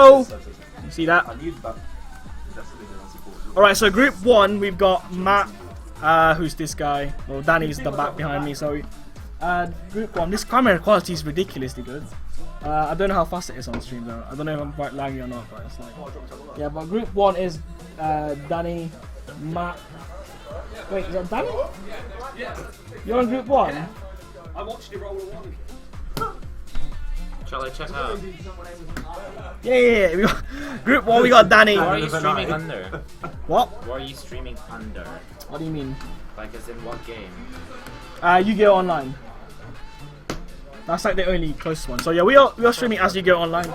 go. You see that? Alright, so group 1, we've got Matt, who's this guy. Well, Danny's the back behind me, sorry. Group 1, this camera quality is ridiculously good. I don't know how fast it is on stream though. I don't know if I'm quite laggy or not, but it's like... Yeah, but group 1 is Danny, Matt... Wait, is that Danny? You're on group 1? I watched it roll along. Shall I check out? Yeah. We got group 1, we got Danny. What are you streaming under? What? What are you streaming under? What do you mean? Like as in what game? Yu-Gi-Oh! Online. That's like the only closest one. So yeah, we are streaming as Yu-Gi-Oh! Online.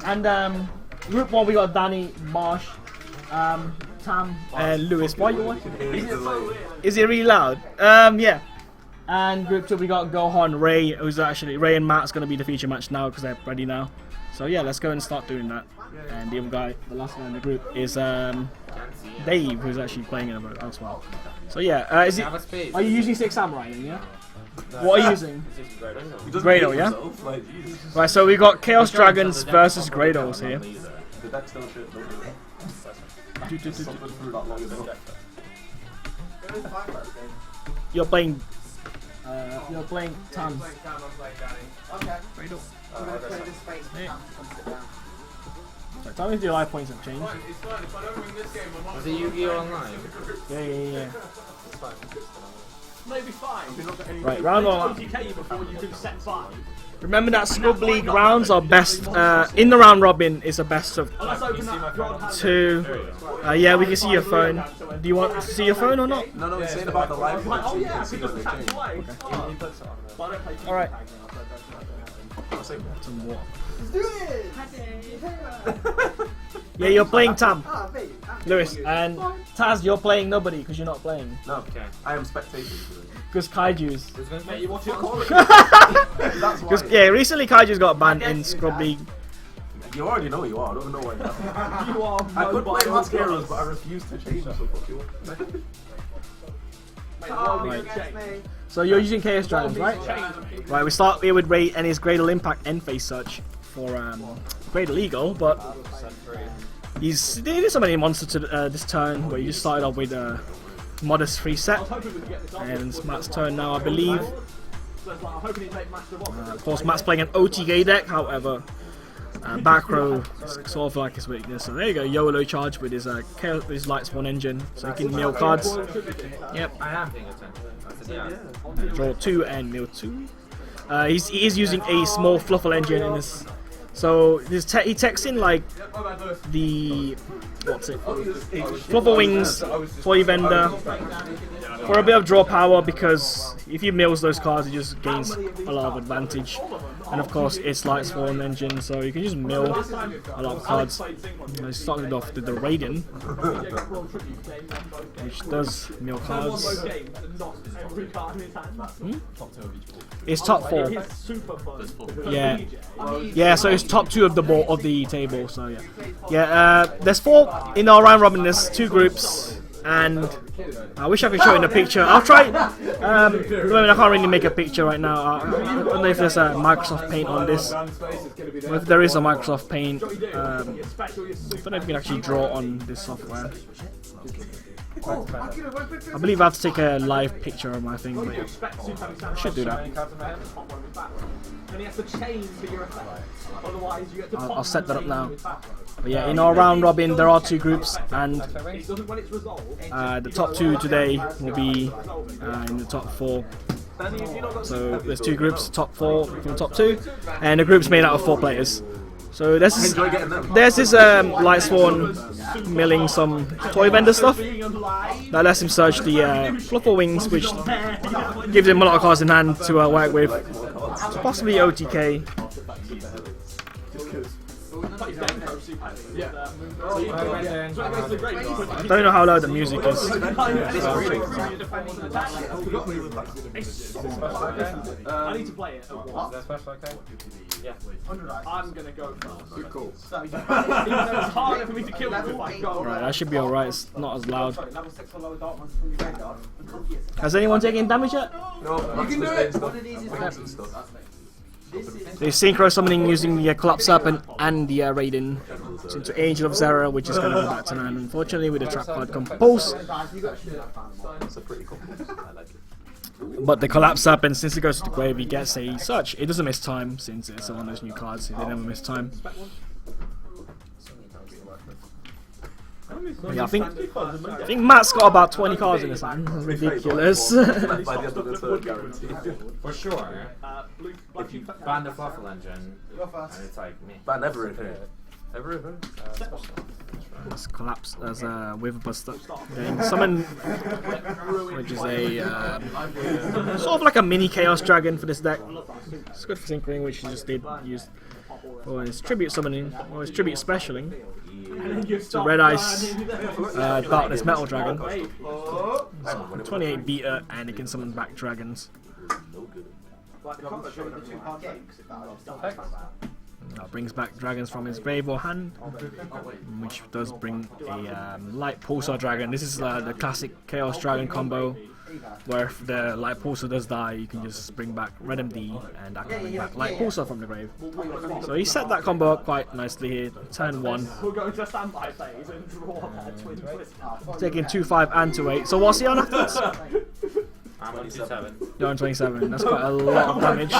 And group 1 we got Danny, Marsh, Tam, and Lewis. Why are you watching? Is it really loud? Yeah. And group 2 we got Gohan, Ray, who's actually Ray and Matt's gonna be the feature match now because they're ready now. So yeah, let's go and start doing that. And the other guy, the last guy in the group is Dave, who's actually playing in it as well. So yeah, are you using 6 Samurai then, yeah? What are you using? Graydle, yeah? Right, so we got Chaos Dragons versus Graydles here. You're playing Tam. Graydle. Sorry, tell me if your life points have changed. Was it Yu-Gi-Oh! Online? Yeah. Maybe fine. Right, round 1. Before you do set 5. Remember that Scrub League rounds are best, in the round robin is a best of 2. Yeah, we can see your phone. Do you want to see your phone or not? No, it's saying about the live. Alright. Yeah, you're playing Tam, Lewis, and Taz, you're playing nobody because you're not playing. No, I am spectating. Because Kaiju's. Mate, you watch it call it. Because yeah, recently Kaiju's got banned in Scrub League. You already know you are. I don't know why. You are. I could play Mask Heroes, but I refuse to change. So fuck you. Right. So you're using Chaos Dragons, right? Right, we start here with Ray and his Graydle Impact end phase search for Graydle Eagle, but he didn't summon any monster to this turn, but he just started off with a modest free set. And it's Matt's turn now, I believe. Of course, Matt's playing an OTK deck, however, back row is sort of like his weakness. So there you go, YOLO charge with his Light Spawn engine, so he can mill cards. Yep. I am paying attention. Draw 2 and mill 2. He is using a small Fluffle engine in this. So he techs in like the Fluffle Wings, Toy Vendor for a bit of draw power, because if he mills those cards he just gains a lot of advantage. And of course it's Light Spawn engine, so you can just mill a lot of cards. I started off with the Raiden, which does mill cards. It's top 4. Yeah. So it's top 2 of the table. So yeah. There's 4 in our round robin. There's 2 groups, and I wish I could show it in a picture. I'll try. I can't really make a picture right now. I don't know if there's a Microsoft Paint on this. Or if there is a Microsoft Paint, I don't know if you can actually draw on this software. I believe I have to take a live picture of my thing, but yeah, I should do that. I'll set that up now. But yeah, in our round robin there are 2 groups, and the top 2 today will be in the top 4. So there's 2 groups, top 4 from the top 2, and the group's made out of 4 players. So there's this Light Spawn milling some Toy Vendor stuff that lets him search the Fluffle Wings, which gives him a lot of cards in hand to work with. So possibly OTK. I don't know how loud the music is. I need to play it. Yeah. I'm gonna go first. Cool. It's harder for me to kill you if I go. Right, that should be alright. It's not as loud. Has anyone taken damage yet? No, you can do it. So he's synchro summoning using the Collapse Serpent and the Raiden into Angel of Zera, which is going to go back to 9. Unfortunately, with the trap card Compulse. It's a pretty cool. I like it. But the Collapse Serpent, since it goes to the grave, he gets a search. It doesn't miss time since it's one of those new cards. They never miss time. Yeah, I think Matt's got about 20 cards in his hand. Ridiculous. By the end of the third guarantee. For sure. If you ban the Fluffle engine, and it's like me. Ban everything. Everything? Let's collapse as a Wither Buster. Getting Summon, which is a sort of like a mini Chaos Dragon for this deck. It's good for synchroning, which he just did use for his tribute summoning, or his tribute specialing. To Red Ice Darkness Metal Dragon. 28 beta, and it can summon back dragons. Brings back dragons from his grave or hand, which does bring a Light Pulsar Dragon. This is the classic Chaos Dragon combo, where if the Light Pulsar does die, you can just bring back Red MD and that can bring back Light Pulsar from the grave. So he set that combo up quite nicely here. Turn 1. We're going to standby phase and draw that twin twist. Taking 2-5 and 2-8. So what's he on afterwards? I'm on 27. You're on 27. That's quite a lot of damage.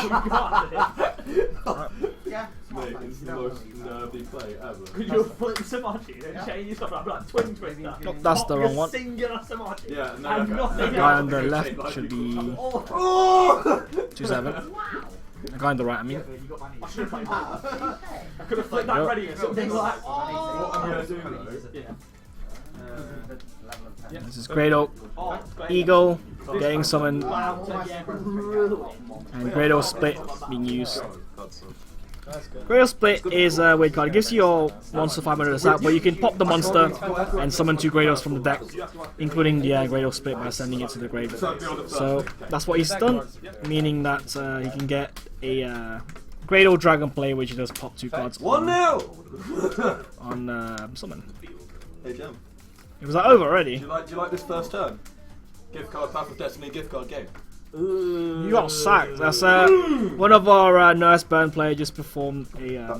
Mate, it's the most nervy play ever. Could you flip Samachi and change yourself up like twin twister? Nope, that's the wrong one. Singular Samachi. Yeah, no, And okay. nothing The guy else. on the left should be 2-7. The guy on the right, I mean. I should have played that. I could have flipped that Yep. ready or something like. What I'm going to do though, This is Graydle, Eagle, getting summoned, and Graydle Split being used. Graydle Split is a weird card. It gives you your monster 500 aside, but you can pop the monster and summon 2 Graydles from the deck, including the Graydle Split by sending it to the grave. So that's what he's done, meaning that he can get a Graydle Dragon play, which does pop 2 cards 1-0! on summon. hey Jim, It was that over already. do you like this first turn? Gift card, Path of Destiny, gift card game. You got sacked. That's one of our Nurse Burn player just performed a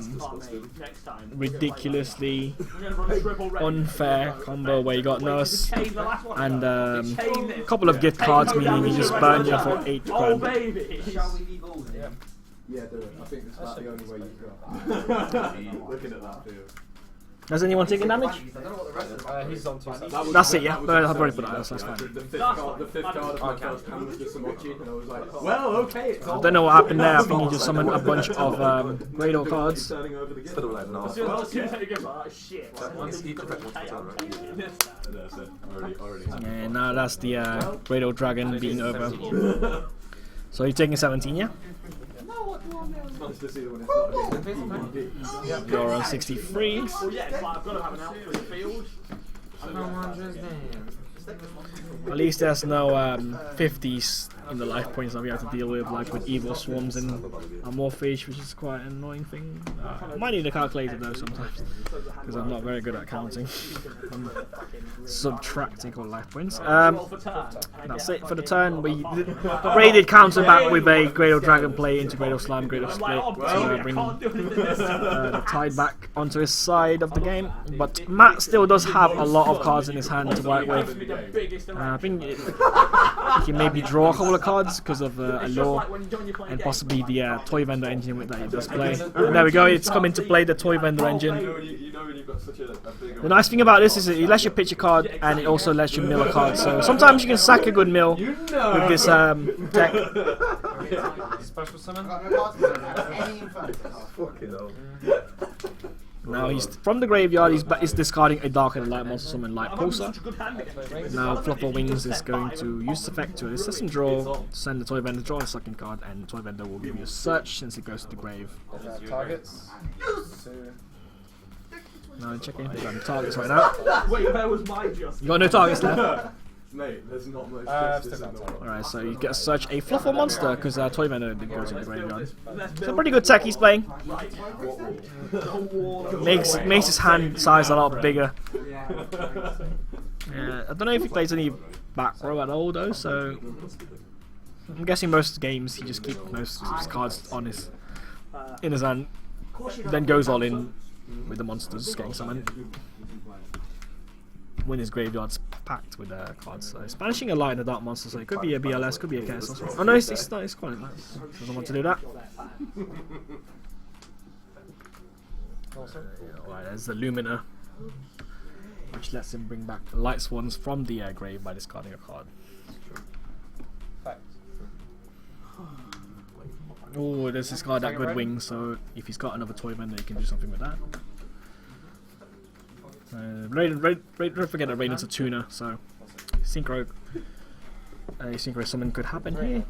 Next time. ridiculously I'm gonna run triple red. unfair combo where you got Nurse Chain the last one. and Chain a this. couple of gift cards, meaning you just burn you for 8 Oh grand. baby. Yeah, do it. I think that's about the only way you've got. Looking at that field. Has anyone taken damage? He's on 2 That's it, yeah. I've already put that out, so that's fine. The fifth card of my first hand was the Simochi, and I was like, well, okay, it's I don't know what happened there. I think he just summoned a bunch of Graydle cards. Turning over the game. Instead of like, no. As soon as you go, like, shit. Once each effect wants to turn, right? That's it. Already. And now that's the Graydle Dragon being over. So you're taking 17, yeah? It's nice to see that when it's not a game. You're on 63. Well, yeah, it's like I've got to have an out for the field. At least there's no 50s in the life points that we have to deal with, like with evil swarms and Amorphage, which is quite an annoying thing. I might need a calculator though sometimes, because I'm not very good at counting. I'm subtracting all life points. That's it for the turn. We raided counter back with a Graydle Dragon play into Graydle Slime, Graydle Split to bring the tide back onto his side of the game. But Matt still does have a lot of cards in his hand to work with. I think he can maybe draw a couple of cards because of Allure and possibly the Toy Vendor engine that he does play. And there we go, it's come into play, the Toy Vendor engine. You know when you've got such a big... The nice thing about this is it lets you pitch a card and it also lets you mill a card. So sometimes you can sack a good mill with this deck. Special summon? Fucking hell. Now he's from the graveyard, he's discarding a Dark and Light monster summon Light Pulsar. Now Flopper Wings is going to use this effect to assess and draw, send the Toy Vendor, draw a second card, and the Toy Vendor will give you a search since it goes to the grave. targets. Now checking if I'm targets right now. Wait, where was my just? You got no targets left. Mate, there's not much justice in the world. Alright, so you get a search a Fluffer monster because Toy Vendor did go to the graveyard. It's a pretty good tech he's playing. Makes his hand size a lot bigger. I don't know if he plays any back row at all though, so I'm guessing most games he just keeps most of his cards on his in his hand, then goes all in with the monsters getting summoned. When his graveyard's packed with cards, so it's banishing a light and a dark monster, so it could be a BLS, could be a Chaos also. Oh no, it's not, it's quite nice. Doesn't want to do that. Alright, there's the Lumina, which lets him bring back Light Swans from the grave by discarding a card. Oh, there's this card that good wings, so if he's got another toy vendor, he can do something with that. Don't forget that Raiden's a tuner, so synchro summon could happen here.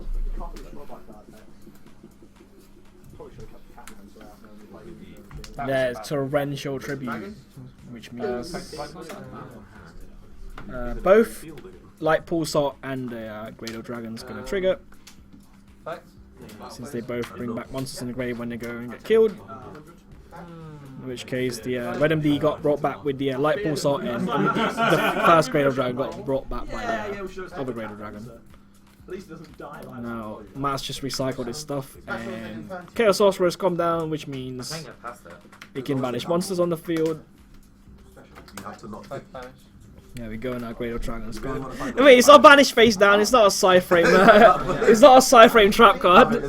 There's Torrential Tribute, which means both Light Pulsar and Graydle Dragon's gonna trigger, since they both bring back monsters in the grave when they go and get killed. In which case, the Red MD got brought back with the Light Pulsar, and the first Graydle Dragon got brought back by the other Graydle Dragon. Now, Matt's just recycled his stuff, and Chaos Sorcerer's come down, which means he can banish monsters on the field. There we go, now Graydle Dragon's gone. I mean, it's not banished face down, it's not a Sci-Frame, it's not a Sci-Frame trap card.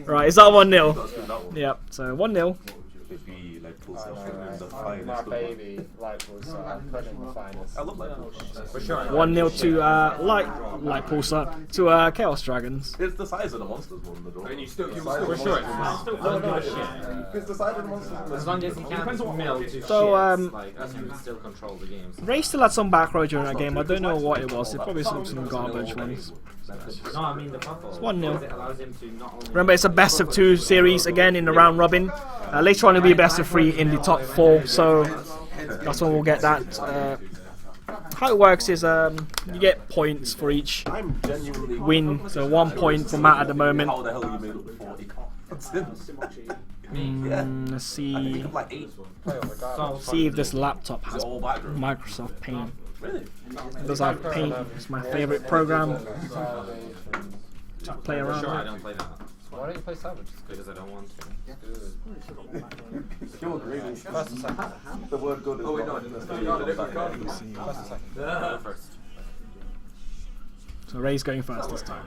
Right, is that 1-0? Yep, so 1-0. My baby, Light Pulsar, putting the finest. 1-0 to Light Pulsar to Chaos Dragons. It's the size of the monsters more than the draw. And you still, for sure. It's the size of the monsters. As long as he can't mill to So, shit, like, I can still control the game. Ray still had some back row during that game. I don't know what it was. It probably was some garbage ones. No, I mean the buffalo. It's 1-0. It allows him to not only Remember, it's a best of 2 series again in the round robin. Later on, it'll be a best of 3 in the top 4. So that's when we'll get that. How it works is you get points for each win. So 1 point for Matt at the moment. How the hell you made up to 40? Let's see. See if this laptop has Microsoft Paint. Really? It does have Paint. It's my favorite program to play around Sure, I with. don't play that. Why don't you play Savage? Because I don't want to. Pure greedy. First and second. The word good is Go first. So Ray's going first this time.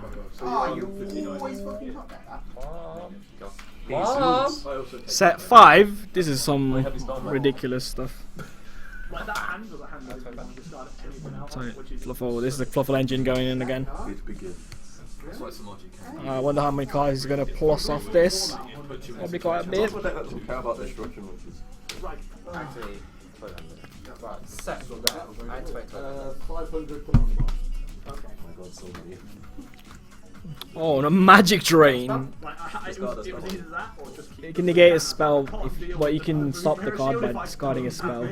Set 5. This is some ridiculous stuff. Sorry, Fluffle. This is the Fluffle engine going in again. I wonder how many cards he's going to plus off this. Probably quite a bit. Actually, set. I expect 500. Oh, and a Magic Drain. You can negate a spell, but you can stop the card by discarding a spell.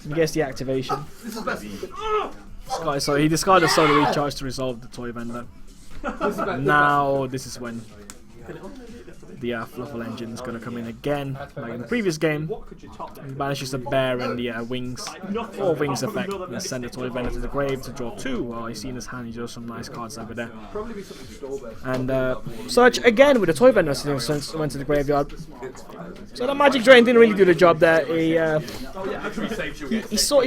You guess the activation. So he discarded a Solar Recharge to resolve the toy vendor. Now this is when the Fluffle engine is going to come in again, like in the previous game. He banishes the bear and the wings, or wings effect, and send the toy vendor to the grave to draw 2. While you see in his hand, he draws some nice cards over there. And search again with the toy vendor since went to the graveyard. So the Magic Drain didn't really do the job there. He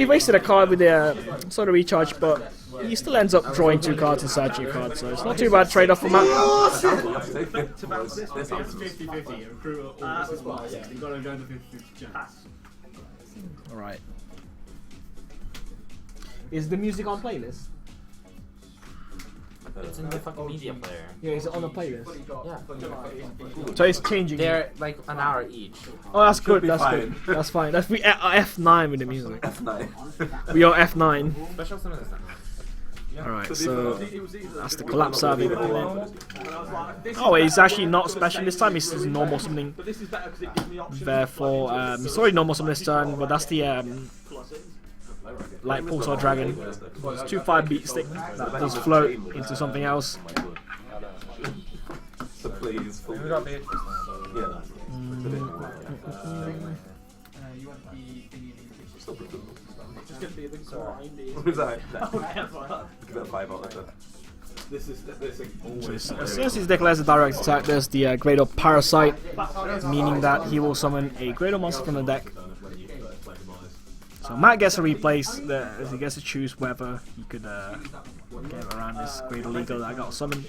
wasted a card with the Solar Recharge, but he still ends up drawing 2 cards and searching a card, so it's not too bad trade-off for Matt. Alright. Is the music on playlist? It's in the fucking media player. Yeah, is it on the playlist? Yeah. So it's changing. They're like an hour each. Oh, that's good, that's good. That's fine. That's we F9 with the music. F9. We are F9. Special summon is that. Alright, so that's the collapse serving. Oh, he's actually not special this time, he's normal summoning. Therefore, he's already normal summon this turn, but that's the Light Pulsar Dragon. It's 2/5 beat stick that does float into something else. So please, We got Beatrice now, yeah. Who's that? Give it a 5 out of 10. As soon as he declares a direct attack, there's the Graydle Parasite, meaning that he will summon a Graydle monster from the deck. So Matt gets a replace, he gets to choose whether he could get around this Graydle Eagle that I got summoned.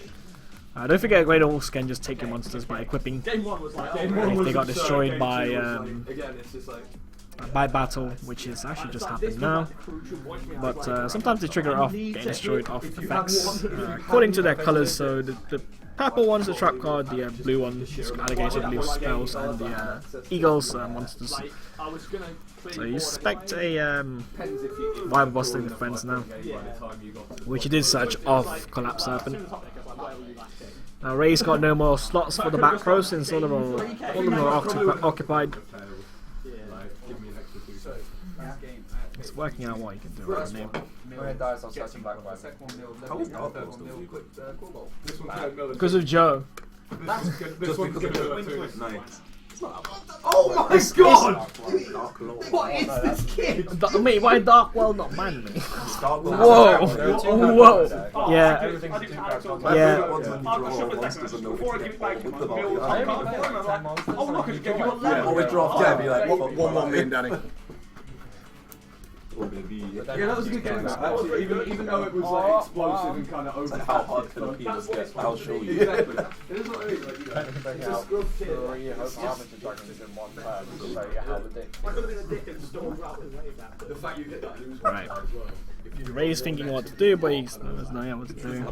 Don't forget, Graydles can just take your monsters by equipping. If they got destroyed by battle, which is actually just happened now. But sometimes they trigger off getting destroyed off effects according to their colours. So the purple one's the trap card, the blue one is alligator blue spells, and the eagles monsters. So you suspect a Vibe Busting Defense now, which he did search off Collapse Serpent. Now Ray's got no more slots for the back row since all of them are occupied. It's working out what he can do right now. Because of Joe. Oh my god! What is this kid? Mate, why Dark World not man, mate? Whoa! Whoa! Yeah. Yeah. Always draft, yeah, be like, 1-1 me and Danny. Yeah, that was a good game. Actually, even though it was like explosive and kind of over. How hard can a penis get? I'll show you. Exactly. It is what I mean. Like, you know, it's a scrub kid. The fact you get that lose. Right. Ray's thinking what to do, but he doesn't know what to do.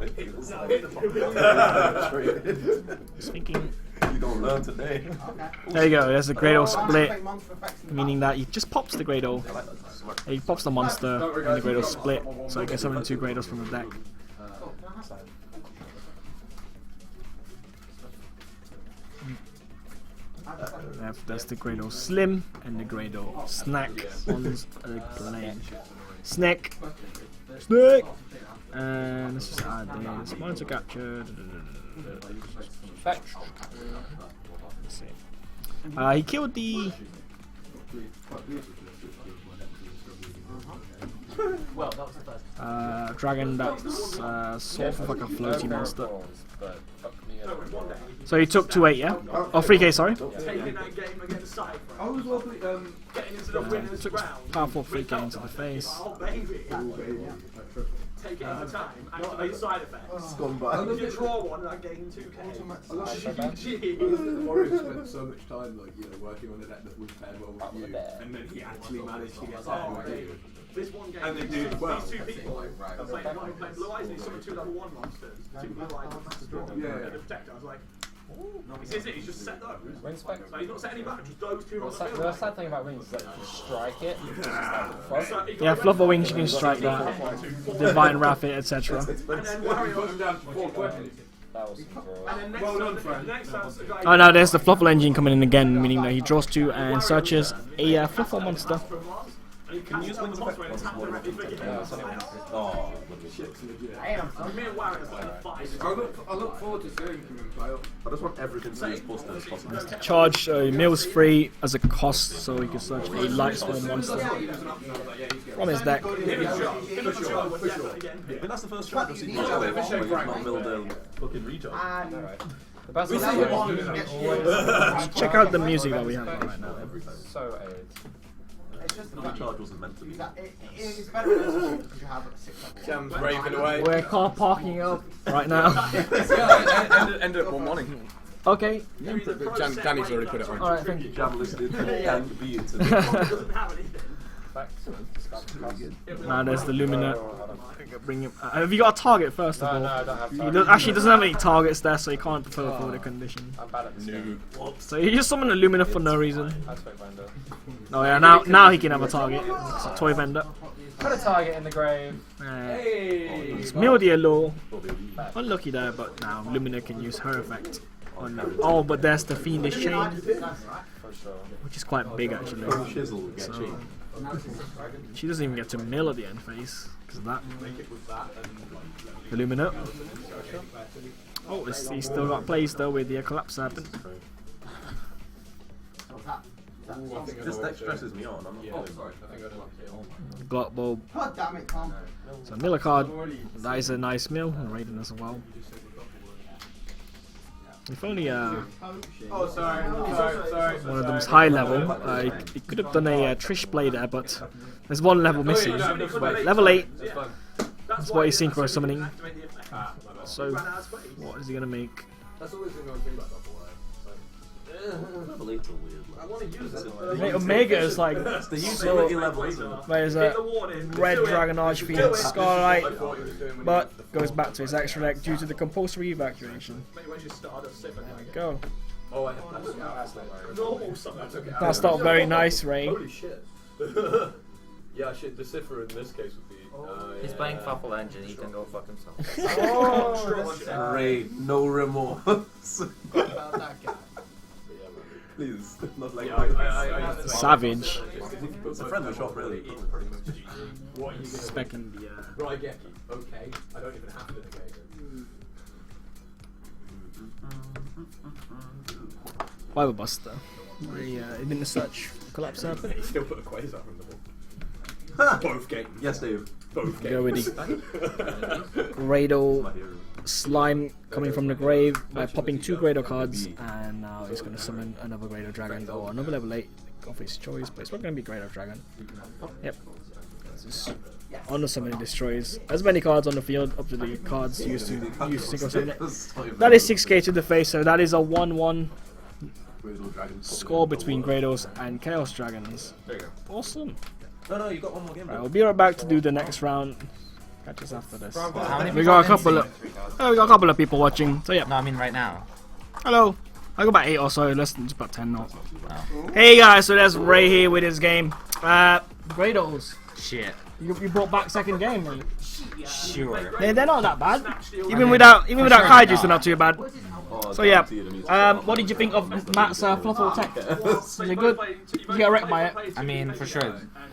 He's thinking. You don't learn today. There you go, there's the Graydle split, meaning that he just pops the Graydle, he pops the monster, and the Graydle split, so he gets summon 2 Graydles from the deck. There's the Graydle Slim and the Graydle Snack on the plane. Snack! Snack! And let's just add this monitor capture. Let's see. He killed the. Dragon that's sort of like a floaty monster. So he took 2-8, yeah? Oh, 3k, sorry. I was well getting into the winner's round. Powerful 3k into the face. Take it into time, activate side effects. If you draw one, I gain 2k. The Warriors spent so much time, like, you know, working on a deck that was paired well with you, and then he actually managed to get that. This one game, And they did well. these 2 people are playing Blue Eyes and he's summoned 2 level 1 monsters. 2 Blue Eyes monsters and a Protector. I was like, this is it, he's just set those. So he's not set any back, just those 2 on the field. The sad thing about wings is that if you strike it, it's just like the Yeah, Fluffer Wings, you can strike that. Divine Wrath it, etc. And then Wario down to 4 questions. that was and then Well done, friend. next time's the guy Oh no, there's the Fluffle Engine coming in again, meaning that he draws 2 and searches a Fluffle monster. from Mars. And you can use one monster and tap directly for Oh, me and Wario's like 5. I look forward to seeing him play up. I just want everything to be as positive as possible. Charge mills free as a cost, so he can search a Light Storm monster from his deck. I mean, that's the first track I've seen you play with, where you've not milled a fucking recharge. The best one Check out the music that we have right now. so AIDS. The recharge wasn't meant to be. It's better because you have 6 levels. Sam's raving away. We're car parking up right now. Ended up 1-1. Okay. Danny's already put it on. Alright, thank you. Jam listed and beat it. Doesn't have anything. Now there's the Lumina. Bring him. Have you got a target first of all? No, I don't have He time. actually doesn't have any targets there, so he can't fulfill the condition. I'm bad at this game. So he just summoned a Lumina for no reason. That's fake vendor. Oh yeah, now he can have a target. It's a toy vendor. Put a target in the grave. It's Mildia Law. Unlucky there, but now Lumina can use her effect. Oh, but there's the Fiendish Chain, For sure. which is quite big actually. Chisel get So, cheap. she doesn't even get to mill at the end phase because of that. Illumina. Oh, he's still got plays though with the Collapse Serpent. This deck stresses me out. I'm not sorry. Block Bulb. God damn it, Tom. So mill a card. That is a nice mill. And Raiden as well. If only Oh, sorry. one of them's high level. He could have done a Trish Blade there, but there's one level missing. Level 8. That's what he's synchro summoning. So, what is he gonna make? That's always been going thing about double Level 8's a weird. I want to use it. Omega is like The utility level, isn't it? there's a red Dragon Archfiend Scarlight, but goes back to his extra deck due to the compulsory evacuation. There we go. Oh, I have That's not very nice, Ray. Holy shit. Yeah, shit, the cipher in this case would be. He's playing Fluffle Engine, he can go fuck himself. Great, no remorse. About that guy. Please, not like Savage. It's a friendly shop, really. What are you Specking the Raigeki, okay. I don't even have to negate it. Bible Buster. He didn't search Collapse Serpent. He still put a Quasar in the ball. Both games. Yes, Dave. Both games. Go with the Graydle My hero. Slime coming from the grave by popping 2 Graydle cards, and now he's going to summon another Graydle Dragon or another level 8 of his choice, but it's not going to be Graydle Dragon. Yep. On the summon, it destroys as many cards on the field up to the cards used to synchro summon it. That is 6k to the face, so that is a 1-1 score between Graydles and Chaos Dragons. There you go. Awesome. No, you got one more game. Right, we'll be right back to do the next round. Catch us after this. How many We got a people couple are of we got a couple of people watching. So yeah. No, I mean right now. Hello. I got about 8 or so, less than just about 10 now. Hey guys, so that's Ray here with his game. Graydles. Shit. You brought back second game, mate. Sure. They're not that bad. Even without Kaiju's, they're not too bad. So yeah, what did you think of Matt's Fluffle tech? Is it good? You get wrecked by it. I mean, for sure,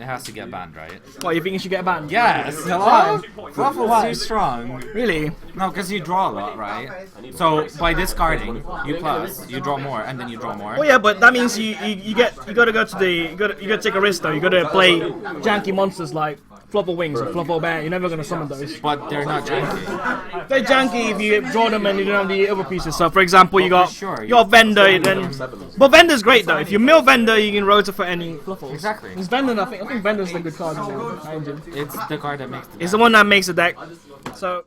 it has to get banned, right? What, you think you should get banned? Yes, hello? Fluffle's too strong. Really? No, because you draw a lot, right? So, by discarding, you draw more, and then you draw more. Oh yeah, but that means you gotta go to the you gotta take a risk though. You gotta play janky monsters like Fluffle Wings or Fluffle Bear. You're never gonna summon those. But they're not janky. They're janky if you draw them and you don't have the other pieces. So for example, you got sure, your Vendor, then. But Vendor's great though. If you mill Vendor, you can rotate for any Fluffles. Exactly. It's Vendor. I think Vendor's the good card. It's the card that makes the It's the one that makes the deck. So.